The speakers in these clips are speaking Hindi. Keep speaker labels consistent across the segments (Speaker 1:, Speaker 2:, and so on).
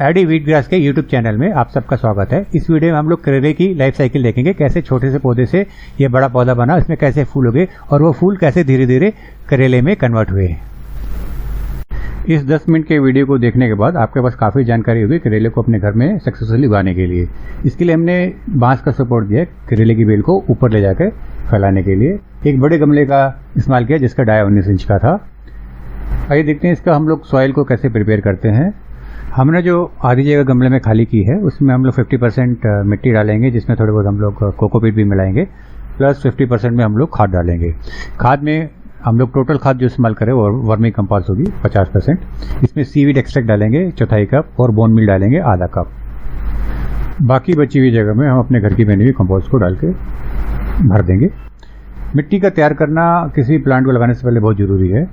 Speaker 1: एडी वीट ग्रास के यूट्यूब चैनल में आप सबका स्वागत है। इस वीडियो में हम लोग करेले की लाइफ साइकिल देखेंगे, कैसे छोटे से पौधे से ये बड़ा पौधा बना, इसमें कैसे फूल उगे और वो फूल कैसे धीरे धीरे करेले में कन्वर्ट हुए। इस 10 मिनट के वीडियो को देखने के बाद आपके पास काफ़ी जानकारी होगी करेले को अपने घर में सक्सेसफुली उगाने के लिए। इसके लिए हमने बांस का सपोर्ट दिया करेले की बेल को ऊपर ले जाकर फैलाने के लिए। एक बड़े गमले का इस्तेमाल किया जिसका डाया 19 इंच का था। आइए देखते हैं इसका हम लोग सॉइल को कैसे प्रिपेयर करते हैं। हमने जो आधी जगह गमले में खाली की है उसमें हम लोग 50% मिट्टी डालेंगे, जिसमें थोड़े बहुत हम लोग कोकोपीट भी मिलाएंगे, प्लस 50% में हम लोग खाद डालेंगे। खाद में हम लोग टोटल खाद जो इस्तेमाल करें वो वर्मी कंपोस्ट होगी 50%। इसमें सीवीड एक्सट्रैक्ट डालेंगे 1/4 कप और बोन मील डालेंगे आधा कप। बाकी बची हुई जगह में हम अपने घर की बनी हुई कंपोस्ट को डाल के भर देंगे। मिट्टी का तैयार करना किसी प्लांट को लगाने से पहले बहुत ज़रूरी है,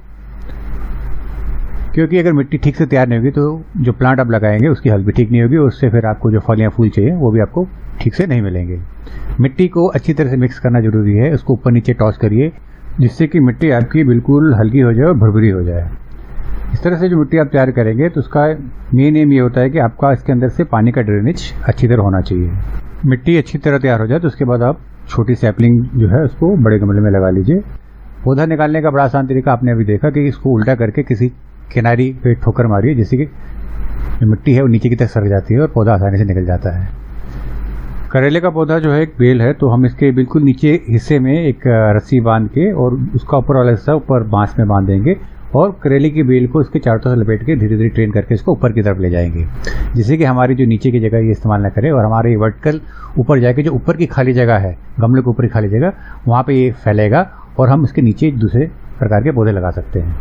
Speaker 1: क्योंकि अगर मिट्टी ठीक से तैयार नहीं होगी तो जो प्लांट आप लगाएंगे उसकी हेल्थ भी ठीक नहीं होगी, उससे फिर आपको जो फल या फूल चाहिए वो भी आपको ठीक से नहीं मिलेंगे। मिट्टी को अच्छी तरह से मिक्स करना जरूरी है। उसको ऊपर नीचे टॉस करिए जिससे कि मिट्टी आपकी बिल्कुल हल्की हो जाए और भुरभुरी हो जाए। इस तरह से जो मिट्टी आप तैयार करेंगे तो उसका मेन एम ये होता है कि आपका इसके अंदर से पानी का ड्रेनेज अच्छी तरह होना चाहिए। मिट्टी अच्छी तरह तैयार हो जाए तो उसके बाद आप छोटी सैपलिंग जो है उसको बड़े गमले में लगा लीजिए। पौधा निकालने का बड़ा आसान तरीका आपने अभी देखा कि इसको उल्टा करके किसी किनारी पे ठोकर मारिए, जिससे कि मिट्टी है वो नीचे की तरफ सर जाती है और पौधा आसानी से निकल जाता है। करेले का पौधा जो है एक बेल है, तो हम इसके बिल्कुल नीचे हिस्से में एक रस्सी बांध के और उसका ऊपर वाला हिस्सा ऊपर बांस में बांध देंगे और करेले की बेल को इसके चारों तरफ लपेट के धीरे धीरे ट्रेन करके इसको ऊपर की तरफ ले जाएंगे, जिससे कि हमारी जो नीचे की जगह ये इस्तेमाल न करे और हमारे वर्टिकल ऊपर जाके जो ऊपर की खाली जगह है, गमले के ऊपर की खाली जगह, वहाँ पे ये फैलेगा और हम इसके नीचे दूसरे प्रकार के पौधे लगा सकते हैं।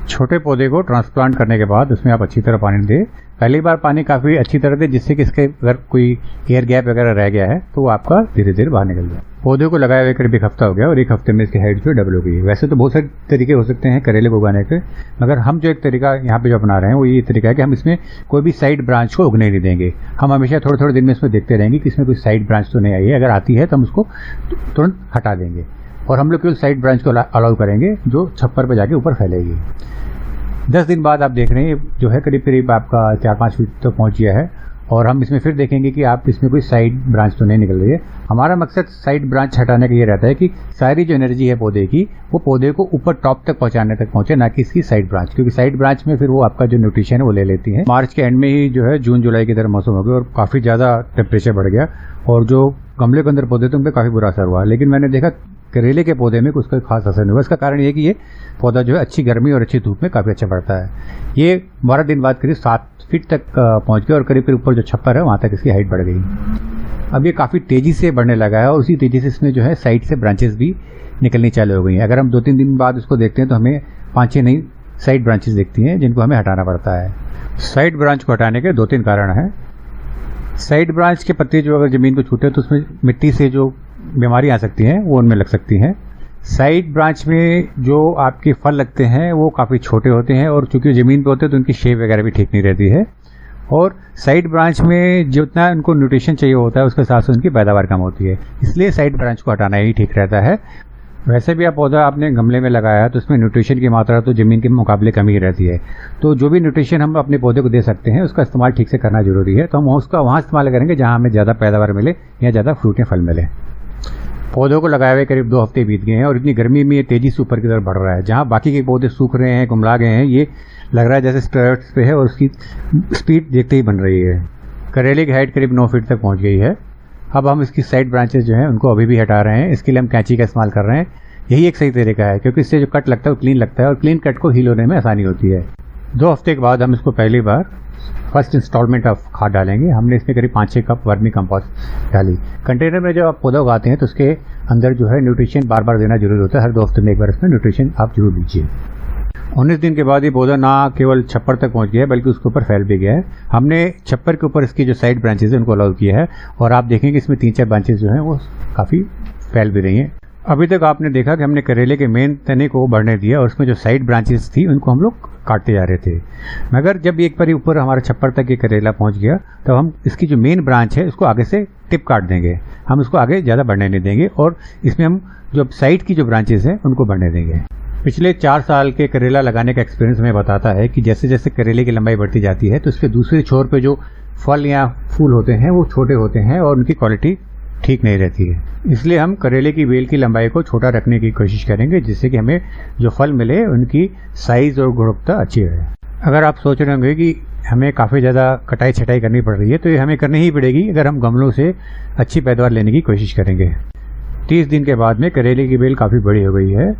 Speaker 1: छोटे पौधे को ट्रांसप्लांट करने के बाद उसमें आप अच्छी तरह पानी दें। पहली बार पानी काफ़ी अच्छी तरह दें जिससे कि इसके अगर कोई एयर गैप वगैरह रह गया है तो वो आपका धीरे धीरे बाहर निकल जाए। पौधे को लगाए हुए करीब 1 हफ्ता हो गया और 1 हफ्ते में इसकी हाइट जो डबल हो गई। वैसे तो बहुत सारे तरीके हो सकते हैं करेले को उगाने के, मगर हम जो एक तरीका यहाँ पे जो अपना रहे हैं वो ये तरीका है कि हम इसमें कोई भी साइड ब्रांच को उगने नहीं देंगे। हम हमेशा थोड़े थोड़े दिन में इसमें देखते रहेंगे कि इसमें कोई साइड ब्रांच तो नहीं आई है। अगर आती है तो हम उसको तुरंत हटा देंगे और हम लोग केवल साइड ब्रांच को अलाउ करेंगे जो छप्पर पर जाके ऊपर फैलेगी। 10 दिन बाद आप देख रहे हैं जो है करीब करीब आपका 4-5 फीट तक पहुंच गया है और हम इसमें फिर देखेंगे कि आप इसमें कोई साइड ब्रांच तो नहीं निकल रही है। हमारा मकसद साइड ब्रांच हटाने का ये रहता है कि सारी जो एनर्जी है पौधे की वो पौधे को ऊपर टॉप तक पहुंचाने तक पहुंचे, ना कि इसकी साइड ब्रांच, क्योंकि साइड ब्रांच में फिर वो आपका जो न्यूट्रिशन है वो ले लेती है। मार्च के एंड में ही जो है जून जुलाई की तरह मौसम हो गया और काफ़ी ज़्यादा टेम्परेचर बढ़ गया और जो गमले के अंदर पौधे थे उन पर काफ़ी बुरा असर हुआ। लेकिन मैंने देखा करेले के पौधे में कुछ कोई खास असर नहीं हुआ। इसका कारण ये कि ये पौधा जो है अच्छी गर्मी और अच्छी धूप में काफ़ी अच्छा बढ़ता है। ये 12 दिन बाद करीब 7 फीट तक पहुंच गया और करीब करीब ऊपर जो छप्पर है वहाँ तक इसकी हाइट बढ़ गई। अब ये काफ़ी तेज़ी से बढ़ने लगा है और उसी तेज़ी से इसमें जो है साइड से ब्रांचेस भी निकलनी चालू हो गई हैं। अगर हम 2-3 दिन बाद इसको देखते हैं तो हमें 5-6 नई साइड ब्रांचेस दिखती हैं जिनको हमें हटाना पड़ता है। साइड ब्रांच को हटाने के 2-3 कारण हैं। साइड ब्रांच के पत्ते जो अगर ज़मीन को छूते हैं तो उसमें मिट्टी से जो बीमारी आ सकती हैं वो उनमें लग सकती हैं। साइड ब्रांच में जो आपके फल लगते हैं वो काफ़ी छोटे होते हैं और चूंकि ज़मीन पे होते हैं तो उनकी शेप वगैरह भी ठीक नहीं रहती है और साइड ब्रांच में जितना उनको न्यूट्रिशन चाहिए होता है उसके साथ साथ उनकी पैदावार कम होती है, इसलिए साइड ब्रांच को हटाना ही ठीक रहता है। वैसे भी आप पौधा आपने गमले में लगाया है तो उसमें न्यूट्रिशन की मात्रा तो ज़मीन के मुकाबले कम ही रहती है, तो जो भी न्यूट्रिशन हम अपने पौधे को दे सकते हैं उसका इस्तेमाल ठीक से करना जरूरी है। तो हम उसका वहाँ इस्तेमाल करेंगे जहाँ हमें ज़्यादा पैदावार मिले या ज़्यादा फ्रूट या फल मिले। पौधों को लगाए हुए करीब 2 हफ्ते बीत गए हैं और इतनी गर्मी में ये तेज़ी से ऊपर की तरफ बढ़ रहा है। जहाँ बाकी के पौधे सूख रहे हैं, कुमला गए हैं, ये लग रहा है जैसे स्टेरॉइड्स पे है और उसकी स्पीड देखते ही बन रही है। करेले की हाइट करीब 9 फीट तक पहुँच गई है। अब हम इसकी साइड ब्रांचेस जो हैं उनको अभी भी हटा रहे हैं। इसके लिए हम कैंची का इस्तेमाल कर रहे हैं। यही एक सही तरीका है क्योंकि इससे जो कट लगता है वो क्लीन लगता है और क्लीन कट को हील होने में आसानी होती है। 2 हफ्ते के बाद हम इसको पहली बार फर्स्ट इंस्टॉलमेंट ऑफ खाद डालेंगे। हमने इसमें करीब 5-6 कप वर्मी कंपोस्ट डाली। कंटेनर में जब आप पौधा उगाते हैं तो उसके अंदर जो है न्यूट्रिशन बार बार देना जरूरी होता है। हर 2 हफ्ते में एक बार इसमें न्यूट्रिशन आप जरूर दीजिए। 19 दिन के बाद ये पौधा ना केवल छप्पर तक पहुंच गया है बल्कि उसके ऊपर फैल भी गया है। हमने छप्पर के ऊपर इसकी जो साइड ब्रांचेज है उनको अलाउ किया है और आप देखेंगे इसमें 3-4 ब्रांचेज जो हैं वो काफ़ी फैल भी रही हैं। अभी तक आपने देखा कि हमने करेले के मेन तने को बढ़ने दिया और उसमें जो साइड ब्रांचेस थी उनको हम लोग काटते जा रहे थे, मगर जब एक बार ऊपर हमारा छप्पर तक ये करेला पहुंच गया तो हम इसकी जो मेन ब्रांच है उसको आगे से टिप काट देंगे। हम इसको आगे ज़्यादा बढ़ने नहीं देंगे और इसमें हम जो साइड की जो ब्रांचेस हैं उनको बढ़ने देंगे। पिछले 4 साल के करेला लगाने का एक्सपीरियंस हमें बताता है कि जैसे जैसे करेले की लंबाई बढ़ती जाती है तो उसके दूसरे छोर पे जो फल या फूल होते हैं वो छोटे होते हैं और उनकी क्वालिटी ठीक नहीं रहती है। इसलिए हम करेले की बेल की लंबाई को छोटा रखने की कोशिश करेंगे जिससे कि हमें जो फल मिले उनकी साइज और गुणवत्ता अच्छी रहे। अगर आप सोच रहे होंगे कि हमें काफ़ी ज़्यादा कटाई छटाई करनी पड़ रही है तो ये हमें करनी ही पड़ेगी अगर हम गमलों से अच्छी पैदावार लेने की कोशिश करेंगे। 30 दिन के बाद में करेले की बेल काफ़ी बड़ी हो गई है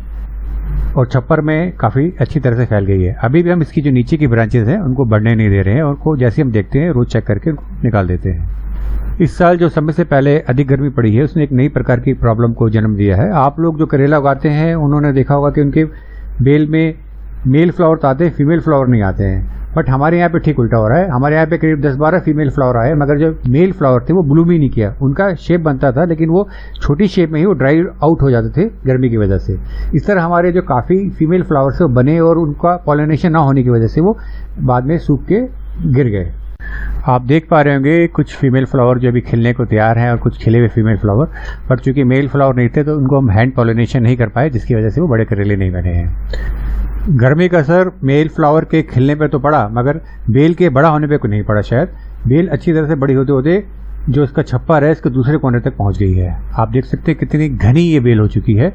Speaker 1: और छप्पर में काफ़ी अच्छी तरह से फैल गई है। अभी भी हम इसकी जो नीचे की ब्रांचेस हैं उनको बढ़ने नहीं दे रहे हैं, उनको जैसे हम देखते हैं रोज चेक करके उनको निकाल देते हैं। इस साल जो समय से पहले अधिक गर्मी पड़ी है उसने एक नई प्रकार की प्रॉब्लम को जन्म दिया है। आप लोग जो करेला उगाते हैं उन्होंने देखा होगा कि उनके बेल में मेल फ्लावर तो आते हैं, फीमेल फ्लावर नहीं आते हैं। बट हमारे यहाँ पे ठीक उल्टा हो रहा है। हमारे यहाँ पे करीब 10-12 फीमेल फ्लावर आए मगर जो मेल फ्लावर थे वो ब्लूम ही नहीं किया। उनका शेप बनता था लेकिन वो छोटी शेप में ही वो ड्राई आउट हो जाते थे गर्मी की वजह से। इस तरह हमारे जो काफ़ी फीमेल फ्लावर्स बने और उनका पॉलिनेशन ना होने की वजह से वो बाद में सूख के गिर गए। आप देख पा रहे होंगे कुछ फीमेल फ्लावर जो अभी खिलने को तैयार हैं और कुछ खिले हुए फीमेल फ्लावर, पर चूंकि मेल फ्लावर नहीं थे तो उनको हम हैंड पॉलिनेशन नहीं कर पाए जिसकी वजह से वो बड़े करेले नहीं बने हैं। गर्मी का असर मेल फ्लावर के खिलने पे तो पड़ा मगर बेल के बड़ा होने पे को नहीं पड़ा। शायद बेल अच्छी तरह से बड़ी होते होते जो इसका छप्पर है इसके दूसरे कोने तक पहुंच गई है। आप देख सकते हैं कितनी घनी ये बेल हो चुकी है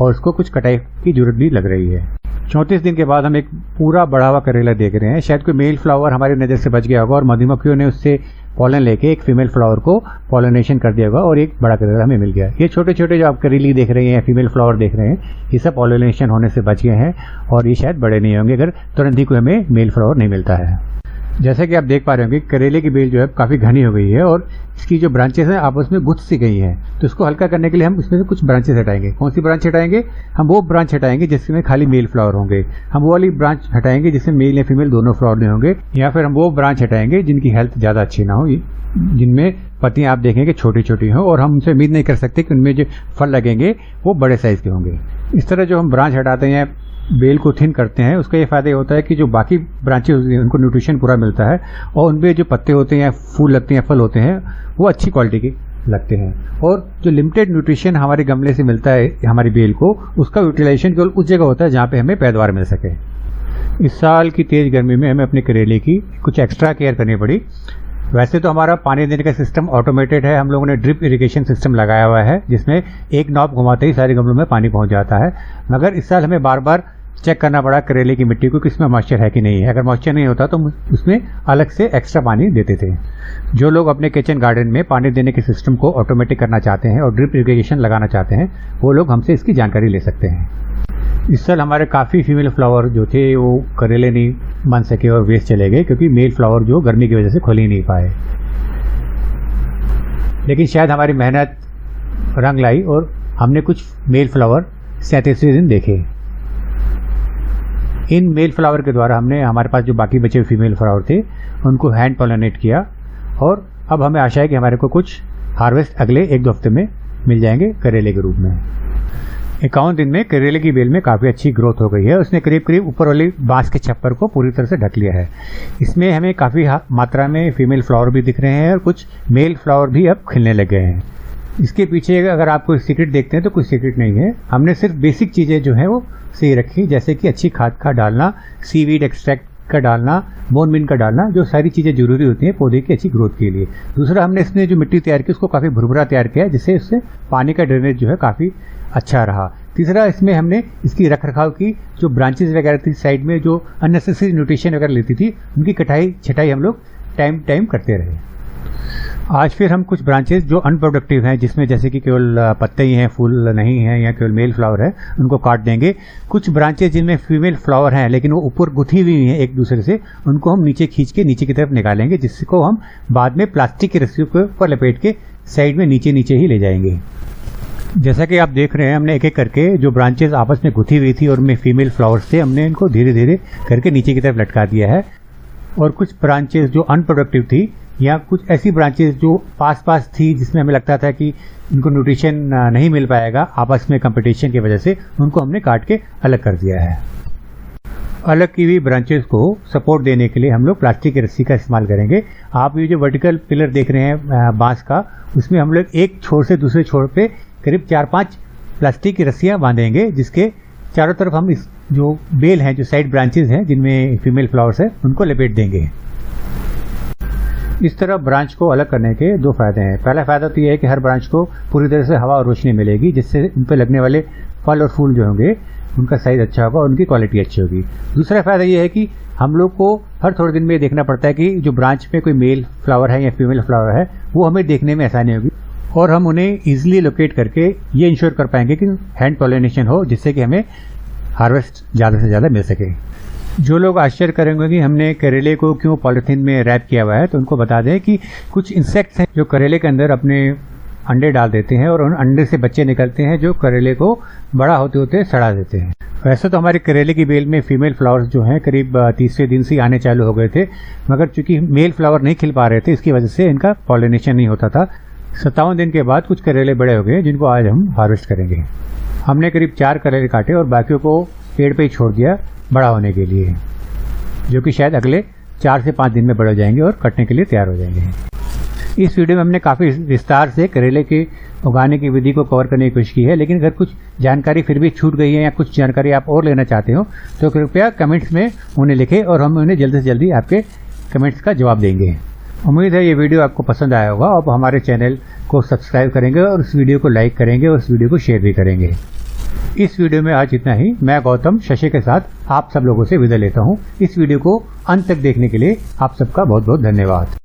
Speaker 1: और इसको कुछ कटाई की जरूरत भी लग रही है। 34 दिन के बाद हम एक पूरा बढ़ा हुआ करेला देख रहे हैं। शायद कोई मेल फ्लावर हमारी नज़र से बच गया होगा और मधुमक्खियों ने उससे पॉलन लेके एक फीमेल फ्लावर को पॉलिनेशन कर दिया होगा और एक बड़ा करेला हमें मिल गया। ये छोटे छोटे जो आप करेली देख रहे हैं, फीमेल फ्लावर देख रहे हैं, ये सब पॉलिनेशन होने से बच गए हैं और ये शायद बड़े नहीं होंगे अगर तुरंत ही कोई हमें मेल फ्लावर नहीं मिलता है। जैसे कि आप देख पा रहे होंगे करेले की बेल जो है काफ़ी घनी हो गई है और इसकी जो ब्रांचेस हैं आपस में गुथ सी गई हैं। तो इसको हल्का करने के लिए हम इसमें से कुछ ब्रांचेस हटाएंगे। कौन सी ब्रांच हटाएंगे? हम वो ब्रांच हटाएंगे जिसमें खाली मेल फ्लावर होंगे। हम वो वाली ब्रांच हटाएंगे जिसमें मेल या फीमेल दोनों फ्लावर नहीं होंगे। या फिर हम वो ब्रांच हटाएंगे जिनकी हेल्थ ज़्यादा अच्छी ना हो, जिनमें पत्तियां आप देखेंगे छोटी छोटी हों और हम उनसे उम्मीद नहीं कर सकते कि उनमें जो फल लगेंगे वो बड़े साइज के होंगे। इस तरह जो हम ब्रांच हटाते हैं, बेल को थिन करते हैं, उसका ये फायदा होता है कि जो बाकी ब्रांचेस होती हैं उनको न्यूट्रिशन पूरा मिलता है और उनमें जो पत्ते होते हैं, फूल लगते हैं, फल होते हैं वो अच्छी क्वालिटी के लगते हैं। और जो लिमिटेड न्यूट्रिशन हमारे गमले से मिलता है हमारी बेल को, उसका यूटिलाइजेशन केवल उस जगह होता है जहाँ पे हमें पैदावार मिल सके। इस साल की तेज गर्मी में हमें अपने करेले की कुछ एक्स्ट्रा केयर करनी पड़ी। वैसे तो हमारा पानी देने का सिस्टम ऑटोमेटेड है। हम लोगों ने ड्रिप इरिगेशन सिस्टम लगाया हुआ है जिसमें एक नॉब घुमाते ही सारे गमलों में पानी पहुंच जाता है। मगर इस साल हमें बार बार चेक करना पड़ा करेले की मिट्टी को कि इसमें मॉइस्चर है कि नहीं है। अगर मॉइस्चर नहीं होता तो उसमें अलग से एक्स्ट्रा पानी देते थे। जो लोग अपने किचन गार्डन में पानी देने के सिस्टम को ऑटोमेटिक करना चाहते हैं और ड्रिप इरिगेशन लगाना चाहते हैं वो लोग हमसे इसकी जानकारी ले सकते हैं। इस साल हमारे काफ़ी फीमेल फ्लावर जो थे वो करेले नहीं बन सके और वेस्ट चले गए क्योंकि मेल फ्लावर जो गर्मी की वजह से खुल ही नहीं पाए। लेकिन शायद हमारी मेहनत रंग लाई और हमने कुछ मेल फ्लावर 37वें दिन देखे। इन मेल फ्लावर के द्वारा हमने हमारे पास जो बाकी बचे फीमेल फ्लावर थे उनको हैंड पॉलिनेट किया और अब हमें आशा है कि हमारे को कुछ हार्वेस्ट अगले 1-2 हफ्ते में मिल जाएंगे करेले के रूप में। 51 दिन में करेले की बेल में काफ़ी अच्छी ग्रोथ हो गई है। उसने करीब करीब ऊपर वाली बांस के छप्पर को पूरी तरह से ढक लिया है। इसमें हमें काफ़ी मात्रा में फीमेल फ्लावर भी दिख रहे हैं और कुछ मेल फ्लावर भी अब खिलने लग गए हैं। इसके पीछे अगर आप कोई सीक्रेट देखते हैं तो कोई सीक्रेट नहीं है। हमने सिर्फ बेसिक चीज़ें जो हैं वो सही रखी, जैसे कि अच्छी खाद का डालना, सीवीड एक्सट्रैक्ट का डालना, बोन मिन का डालना, जो सारी चीज़ें जरूरी होती हैं पौधे की अच्छी ग्रोथ के लिए। दूसरा, हमने इसमें जो मिट्टी तैयार की उसको काफ़ी भुरभुरा तैयार किया जिससे उससे पानी का ड्रेनेज जो है काफ़ी अच्छा रहा। तीसरा, इसमें हमने इसकी रखरखाव की, जो ब्रांचेस वगैरह थी साइड में जो अननेसेसरी न्यूट्रिशन वगैरह लेती थी उनकी कटाई छटाई हम लोग टाइम करते रहे। आज फिर हम कुछ ब्रांचेस जो अनप्रोडक्टिव हैं, जिसमें जैसे कि केवल पत्ते ही हैं, फूल नहीं है या केवल मेल फ्लावर है, उनको काट देंगे। कुछ ब्रांचेस जिनमें फीमेल फ्लावर हैं लेकिन वो ऊपर गुथी हुई हैं एक दूसरे से, उनको हम नीचे खींच के नीचे की तरफ निकालेंगे, जिसको हम बाद में प्लास्टिक की रस्सियों के ऊपर लपेट के साइड में नीचे ही ले जाएंगे। जैसा कि आप देख रहे हैं, हमने एक एक करके जो ब्रांचेस आपस में गुथी हुई थी और उनमें फीमेल फ्लावर्स थे, हमने इनको धीरे धीरे करके नीचे की तरफ लटका दिया है। और कुछ ब्रांचेस जो अनप्रोडक्टिव थी या कुछ ऐसी ब्रांचेस जो पास थी जिसमें हमें लगता था कि इनको न्यूट्रिशन नहीं मिल पाएगा आपस में कंपटीशन की वजह से, उनको हमने काट के अलग कर दिया है। अलग की हुई ब्रांचेस को सपोर्ट देने के लिए हम लोग प्लास्टिक की रस्सी का इस्तेमाल करेंगे। आप ये जो वर्टिकल पिलर देख रहे हैं बांस का, उसमें हम लोग एक छोर से दूसरे छोर पे करीब 4-5 प्लास्टिक की रस्सियां बांधेंगे, जिसके चारों तरफ हम इस जो बेल हैं, जो साइड ब्रांचेस हैं जिनमें फीमेल फ्लावर्स है, उनको लपेट देंगे। इस तरह ब्रांच को अलग करने के दो फायदे हैं। पहला फायदा तो यह है कि हर ब्रांच को पूरी तरह से हवा और रोशनी मिलेगी, जिससे उन पर लगने वाले फल और फूल जो होंगे उनका साइज अच्छा होगा और उनकी क्वालिटी अच्छी होगी। दूसरा फायदा यह है कि हम लोग को हर थोड़े दिन में देखना पड़ता है कि जो ब्रांच में कोई मेल फ्लावर है या फीमेल फ्लावर है वो हमें देखने में आसानी होगी और हम उन्हें ईजिली लोकेट करके ये इंश्योर कर पाएंगे कि हैंड पॉलिनेशन हो, जिससे कि हमें हार्वेस्ट ज़्यादा से ज़्यादा मिल सके। जो लोग आश्चर्य करेंगे कि हमने करेले को क्यों पॉलिथीन में रैप किया हुआ है, तो उनको बता दें कि कुछ इंसेक्ट्स हैं जो करेले के अंदर अपने अंडे डाल देते हैं और उन अंडे से बच्चे निकलते हैं जो करेले को बड़ा होते होते सड़ा देते हैं। वैसे तो हमारे करेले की बेल में फीमेल फ्लावर्स जो हैं करीब तीसरे दिन से आने चालू हो गए थे, मगर चूंकि मेल फ्लावर नहीं खिल पा रहे थे, इसकी वजह से इनका पॉलिनेशन नहीं होता था। 57 दिन के बाद कुछ करेले बड़े हो गए, जिनको आज हम हार्वेस्ट करेंगे। हमने करीब 4 करेले काटे और बाकियों को पेड़ पे ही छोड़ दिया बड़ा होने के लिए, जो कि शायद अगले 4 से 5 दिन में बड़े हो जाएंगे और कटने के लिए तैयार हो जाएंगे। इस वीडियो में हमने काफ़ी विस्तार से करेले के उगाने की विधि को कवर करने की कोशिश की है, लेकिन अगर कुछ जानकारी फिर भी छूट गई है या कुछ जानकारी आप और लेना चाहते हो तो कृपया कमेंट्स में उन्हें लिखें और हम उन्हें जल्दी से जल्दी आपके कमेंट्स का जवाब देंगे। उम्मीद है ये वीडियो आपको पसंद आया होगा। आप हमारे चैनल को सब्सक्राइब करेंगे और इस वीडियो को लाइक करेंगे और इस वीडियो को शेयर भी करेंगे। इस वीडियो में आज इतना ही। मैं गौतम शशि के साथ आप सब लोगों से विदा लेता हूँ। इस वीडियो को अंत तक देखने के लिए आप सबका बहुत बहुत धन्यवाद।